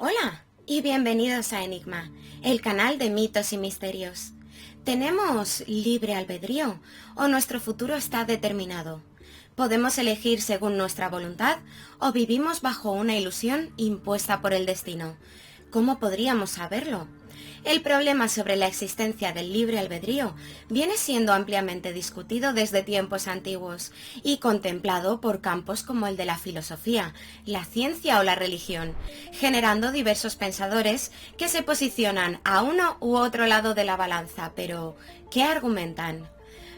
Hola y bienvenidos a Enigma, el canal de mitos y misterios. ¿Tenemos libre albedrío o nuestro futuro está determinado? ¿Podemos elegir según nuestra voluntad o vivimos bajo una ilusión impuesta por el destino? ¿Cómo podríamos saberlo? El problema sobre la existencia del libre albedrío viene siendo ampliamente discutido desde tiempos antiguos y contemplado por campos como el de la filosofía, la ciencia o la religión, generando diversos pensadores que se posicionan a uno u otro lado de la balanza. Pero, ¿qué argumentan?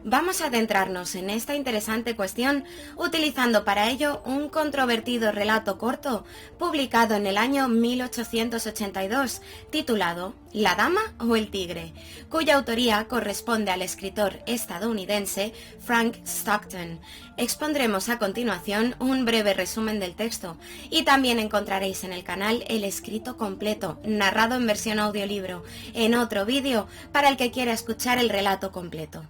Vamos a adentrarnos en esta interesante cuestión utilizando para ello un controvertido relato corto publicado en el año 1882 titulado ¿La dama o el tigre?, cuya autoría corresponde al escritor estadounidense Frank Stockton. Expondremos a continuación un breve resumen del texto y también encontraréis en el canal el escrito completo, narrado en versión audiolibro, en otro vídeo para el que quiera escuchar el relato completo.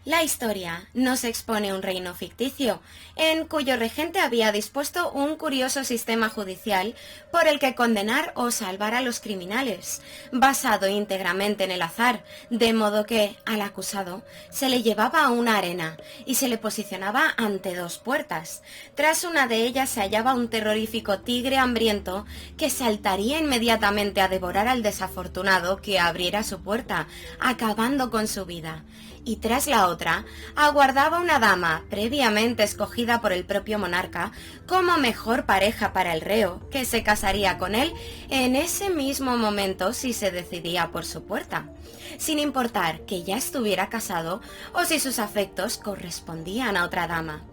La historia nos expone un reino ficticio, en cuyo regente había dispuesto un curioso sistema judicial por el que condenar o salvar a los criminales, basado íntegramente en el azar, de modo que al acusado se le llevaba a una arena y se le posicionaba ante dos puertas. Tras una de ellas se hallaba un terrorífico tigre hambriento que saltaría inmediatamente a devorar al desafortunado que abriera su puerta, acabando con su vida. Y tras la otra, aguardaba una dama previamente escogida por el propio monarca como mejor pareja para el reo, que se casaría con él en ese mismo momento si se decidía por su puerta, sin importar que ya estuviera casado o si sus afectos correspondían a otra dama.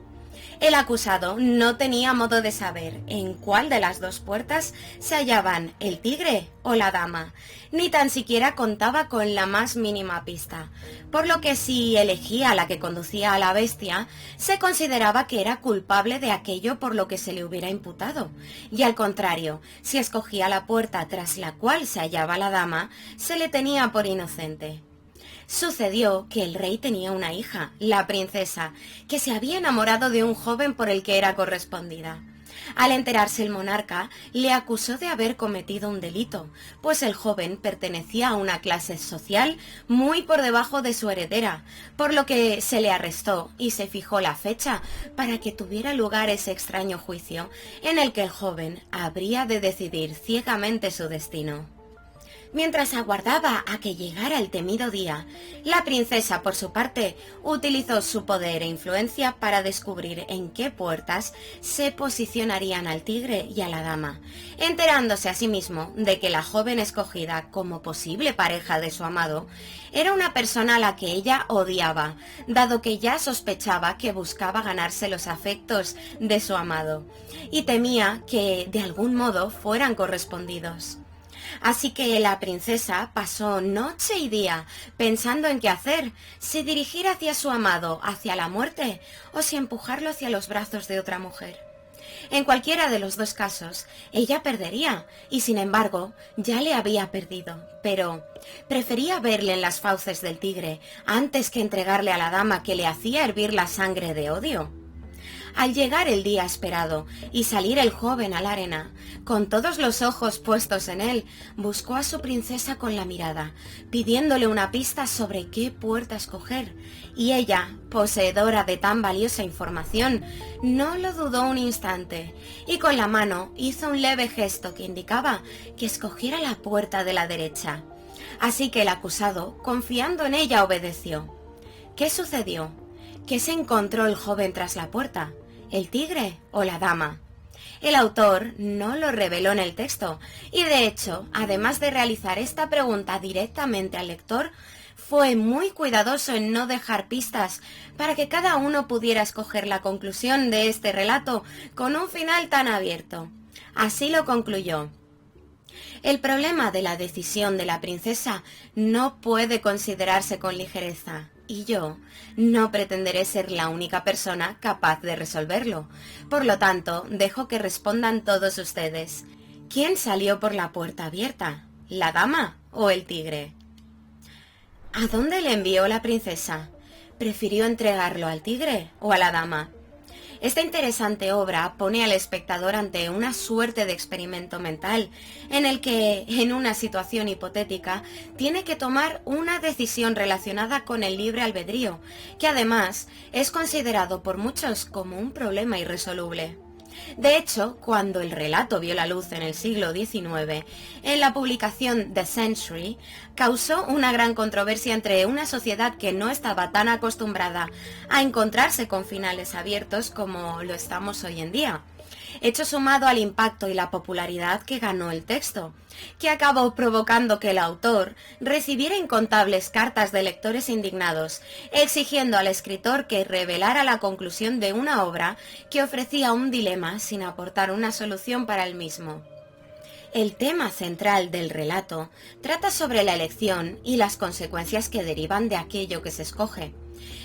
El acusado no tenía modo de saber en cuál de las dos puertas se hallaban el tigre o la dama, ni tan siquiera contaba con la más mínima pista, por lo que si elegía la que conducía a la bestia, se consideraba que era culpable de aquello por lo que se le hubiera imputado, y al contrario, si escogía la puerta tras la cual se hallaba la dama, se le tenía por inocente. Sucedió que el rey tenía una hija, la princesa, que se había enamorado de un joven por el que era correspondida. Al enterarse el monarca, le acusó de haber cometido un delito, pues el joven pertenecía a una clase social muy por debajo de su heredera, por lo que se le arrestó y se fijó la fecha para que tuviera lugar ese extraño juicio en el que el joven habría de decidir ciegamente su destino. Mientras aguardaba a que llegara el temido día, la princesa, por su parte, utilizó su poder e influencia para descubrir en qué puertas se posicionarían al tigre y a la dama, enterándose asimismo de que la joven escogida como posible pareja de su amado era una persona a la que ella odiaba, dado que ya sospechaba que buscaba ganarse los afectos de su amado, y temía que, de algún modo, fueran correspondidos. Así que la princesa pasó noche y día pensando en qué hacer, si dirigir hacia su amado, hacia la muerte, o si empujarlo hacia los brazos de otra mujer. En cualquiera de los dos casos, ella perdería, y sin embargo, ya le había perdido, pero prefería verle en las fauces del tigre antes que entregarle a la dama que le hacía hervir la sangre de odio. Al llegar el día esperado y salir el joven a la arena, con todos los ojos puestos en él, buscó a su princesa con la mirada, pidiéndole una pista sobre qué puerta escoger, y ella, poseedora de tan valiosa información, no lo dudó un instante, y con la mano hizo un leve gesto que indicaba que escogiera la puerta de la derecha. Así que el acusado, confiando en ella, obedeció. ¿Qué sucedió? ¿Qué se encontró el joven tras la puerta? ¿El tigre o la dama? El autor no lo reveló en el texto y, de hecho, además de realizar esta pregunta directamente al lector, fue muy cuidadoso en no dejar pistas para que cada uno pudiera escoger la conclusión de este relato con un final tan abierto. Así lo concluyó. El problema de la decisión de la princesa no puede considerarse con ligereza, y yo no pretenderé ser la única persona capaz de resolverlo. Por lo tanto, dejo que respondan todos ustedes. ¿Quién salió por la puerta abierta? ¿La dama o el tigre? ¿A dónde le envió la princesa? ¿Prefirió entregarlo al tigre o a la dama? Esta interesante obra pone al espectador ante una suerte de experimento mental, en el que, en una situación hipotética, tiene que tomar una decisión relacionada con el libre albedrío, que además es considerado por muchos como un problema irresoluble. De hecho, cuando el relato vio la luz en el siglo XIX, en la publicación The Century, causó una gran controversia entre una sociedad que no estaba tan acostumbrada a encontrarse con finales abiertos como lo estamos hoy en día. Hecho sumado al impacto y la popularidad que ganó el texto, que acabó provocando que el autor recibiera incontables cartas de lectores indignados, exigiendo al escritor que revelara la conclusión de una obra que ofrecía un dilema sin aportar una solución para el mismo. El tema central del relato trata sobre la elección y las consecuencias que derivan de aquello que se escoge.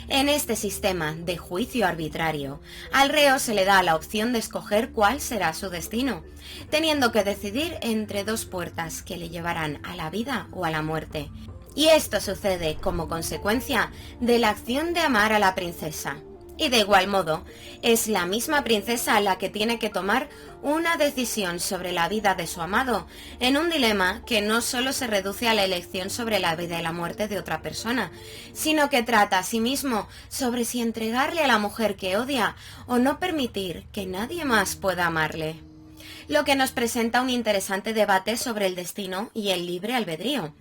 En este sistema de juicio arbitrario, al reo se le da la opción de escoger cuál será su destino, teniendo que decidir entre dos puertas que le llevarán a la vida o a la muerte. Y esto sucede como consecuencia de la acción de amar a la princesa. Y de igual modo, es la misma princesa la que tiene que tomar una decisión sobre la vida de su amado, en un dilema que no solo se reduce a la elección sobre la vida y la muerte de otra persona, sino que trata asimismo sobre si entregarle a la mujer que odia o no permitir que nadie más pueda amarle. Lo que nos presenta un interesante debate sobre el destino y el libre albedrío.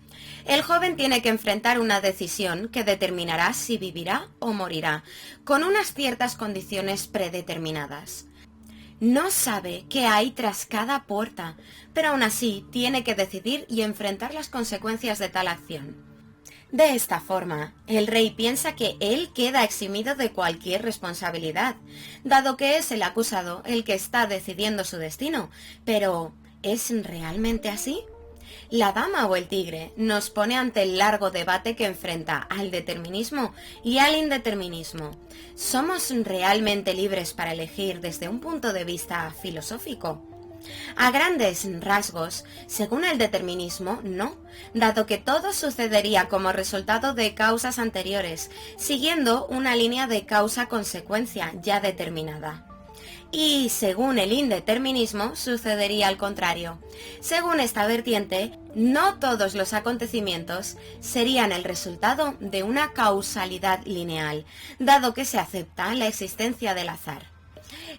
El joven tiene que enfrentar una decisión que determinará si vivirá o morirá, con unas ciertas condiciones predeterminadas. No sabe qué hay tras cada puerta, pero aún así tiene que decidir y enfrentar las consecuencias de tal acción. De esta forma, el rey piensa que él queda eximido de cualquier responsabilidad, dado que es el acusado el que está decidiendo su destino. Pero, ¿es realmente así? La dama o el tigre nos pone ante el largo debate que enfrenta al determinismo y al indeterminismo. ¿Somos realmente libres para elegir desde un punto de vista filosófico? A grandes rasgos, según el determinismo, no, dado que todo sucedería como resultado de causas anteriores, siguiendo una línea de causa-consecuencia ya determinada. Y según el indeterminismo, sucedería al contrario. Según esta vertiente, no todos los acontecimientos serían el resultado de una causalidad lineal, dado que se acepta la existencia del azar.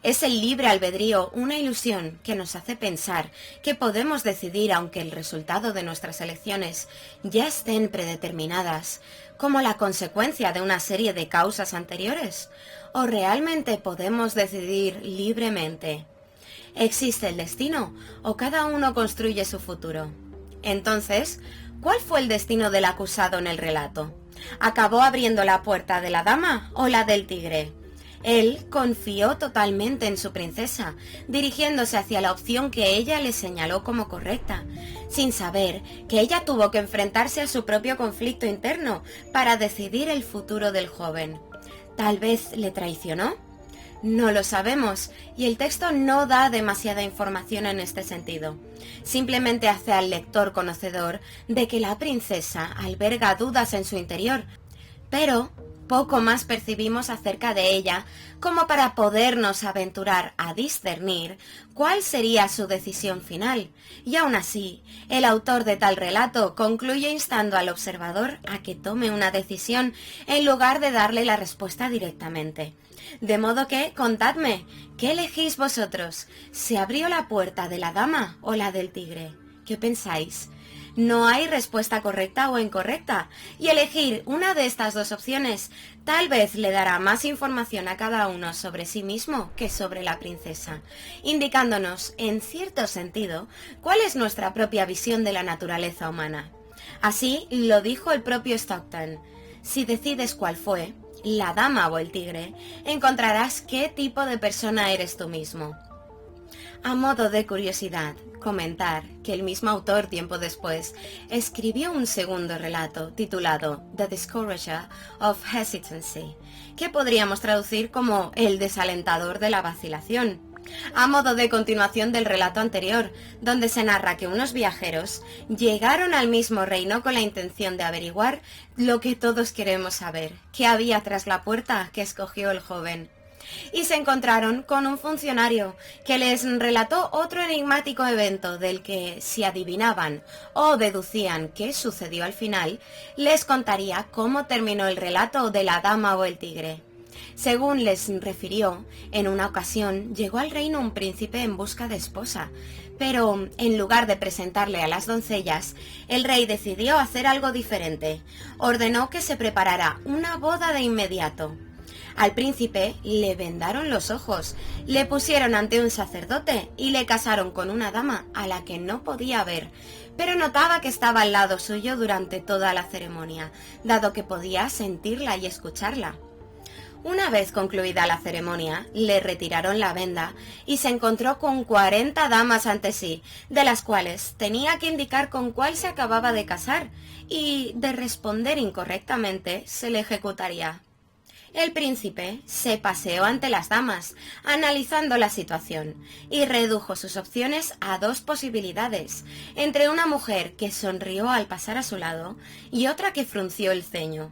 Es el libre albedrío una ilusión que nos hace pensar que podemos decidir aunque el resultado de nuestras elecciones ya estén predeterminadas, como la consecuencia de una serie de causas anteriores, o realmente podemos decidir libremente. ¿Existe el destino o cada uno construye su futuro? Entonces, ¿cuál fue el destino del acusado en el relato? ¿Acabó abriendo la puerta de la dama o la del tigre? Él confió totalmente en su princesa, dirigiéndose hacia la opción que ella le señaló como correcta, sin saber que ella tuvo que enfrentarse a su propio conflicto interno para decidir el futuro del joven. ¿Tal vez le traicionó? No lo sabemos, y el texto no da demasiada información en este sentido. Simplemente hace al lector conocedor de que la princesa alberga dudas en su interior, pero poco más percibimos acerca de ella como para podernos aventurar a discernir cuál sería su decisión final. Y aún así, el autor de tal relato concluye instando al observador a que tome una decisión en lugar de darle la respuesta directamente. De modo que, contadme, ¿qué elegís vosotros? ¿Se abrió la puerta de la dama o la del tigre? ¿Qué pensáis? No hay respuesta correcta o incorrecta, y elegir una de estas dos opciones tal vez le dará más información a cada uno sobre sí mismo que sobre la princesa, indicándonos, en cierto sentido, cuál es nuestra propia visión de la naturaleza humana. Así lo dijo el propio Stockton: si decides cuál fue, la dama o el tigre, encontrarás qué tipo de persona eres tú mismo. A modo de curiosidad, comentar que el mismo autor tiempo después escribió un segundo relato titulado The Discourager of Hesitancy, que podríamos traducir como El desalentador de la vacilación, a modo de continuación del relato anterior, donde se narra que unos viajeros llegaron al mismo reino con la intención de averiguar lo que todos queremos saber: qué había tras la puerta que escogió el joven. y se encontraron con un funcionario que les relató otro enigmático evento del que, si adivinaban o deducían qué sucedió al final, les contaría cómo terminó el relato de la dama o el tigre. Según les refirió, en una ocasión llegó al reino un príncipe en busca de esposa, pero en lugar de presentarle a las doncellas, el rey decidió hacer algo diferente. Ordenó que se preparara una boda de inmediato. Al príncipe le vendaron los ojos, le pusieron ante un sacerdote y le casaron con una dama a la que no podía ver, pero notaba que estaba al lado suyo durante toda la ceremonia, dado que podía sentirla y escucharla. Una vez concluida la ceremonia, le retiraron la venda y se encontró con 40 damas ante sí, de las cuales tenía que indicar con cuál se acababa de casar, y de responder incorrectamente se le ejecutaría. El príncipe se paseó ante las damas, analizando la situación, y redujo sus opciones a 2 posibilidades, entre una mujer que sonrió al pasar a su lado y otra que frunció el ceño.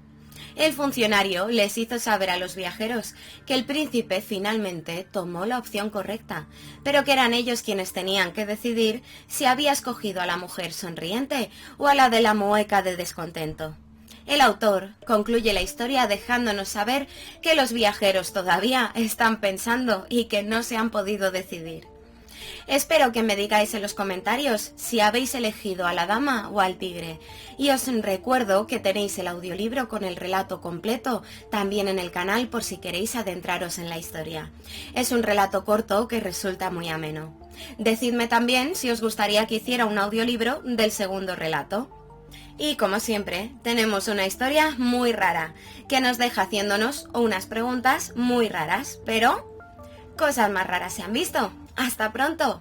El funcionario les hizo saber a los viajeros que el príncipe finalmente tomó la opción correcta, pero que eran ellos quienes tenían que decidir si había escogido a la mujer sonriente o a la de la mueca de descontento. El autor concluye la historia dejándonos saber que los viajeros todavía están pensando y que no se han podido decidir. Espero que me digáis en los comentarios si habéis elegido a la dama o al tigre. Y os recuerdo que tenéis el audiolibro con el relato completo también en el canal por si queréis adentraros en la historia. Es un relato corto que resulta muy ameno. Decidme también si os gustaría que hiciera un audiolibro del segundo relato. Y como siempre, tenemos una historia muy rara, que nos deja haciéndonos unas preguntas muy raras, pero cosas más raras se han visto. ¡Hasta pronto!